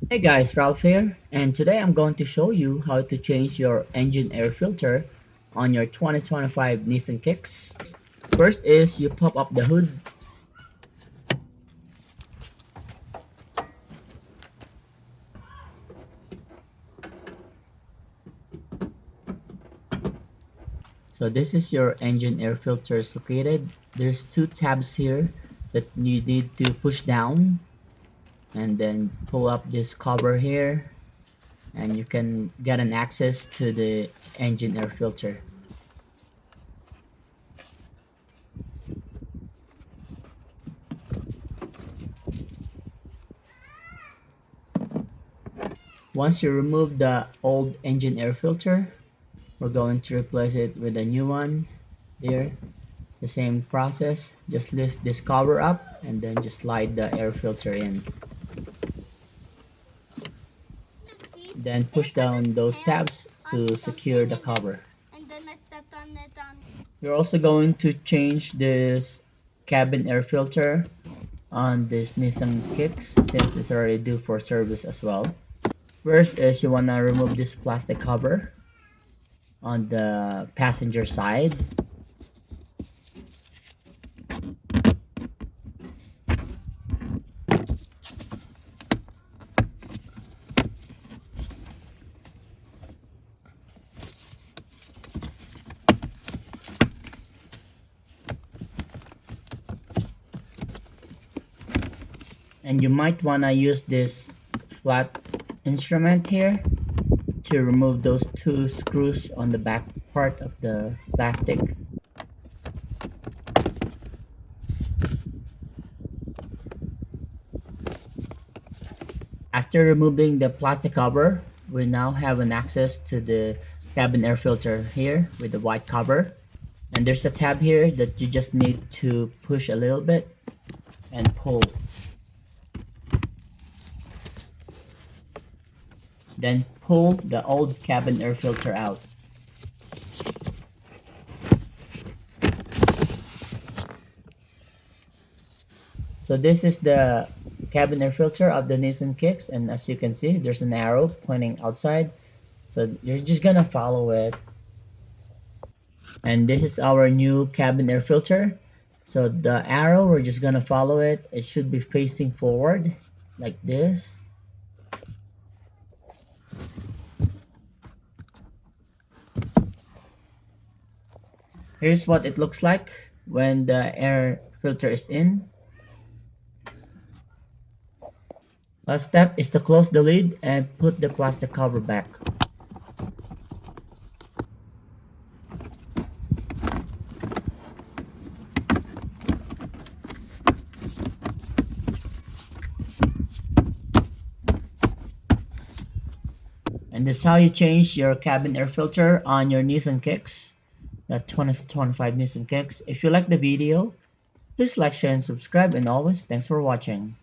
Hey guys, Ralph here, and today I'm going to show you how to change your engine air filter on your 2025 Nissan Kicks. First is you pop up the hood, so this is your engine air filters located. There's two tabs here that you need to push down and then pull up this cover here and you can get an access to the engine air filter. Once you remove the old engine air filter, we're going to replace it with a new one there. The same process, just lift this cover up and then just slide the air filter in. Then push down those tabs to secure the cover. And then I stepped on it on. You're also going to change this cabin air filter on this Nissan Kicks since it's already due for service as well. First is you want to remove this plastic cover on the passenger side. And you might want to use this flat instrument here to remove those two screws on the back part of the plastic. After removing the plastic cover, we now have an access to the cabin air filter here with the white cover. And there's a tab here that you just need to push a little bit and pull. Then pull the old cabin air filter out. So this is the cabin air filter of the Nissan Kicks, and as you can see there's an arrow pointing outside, so you're just gonna follow it. And this is our new cabin air filter, so the arrow, we're just gonna follow it. It should be facing forward like this. Here's what it looks like when the air filter is in. Last step is to close the lid and put the plastic cover back. And this is how you change your cabin air filter on your Nissan Kicks, the 2025 Nissan Kicks. If you like the video, please like, share, and subscribe, and always thanks for watching.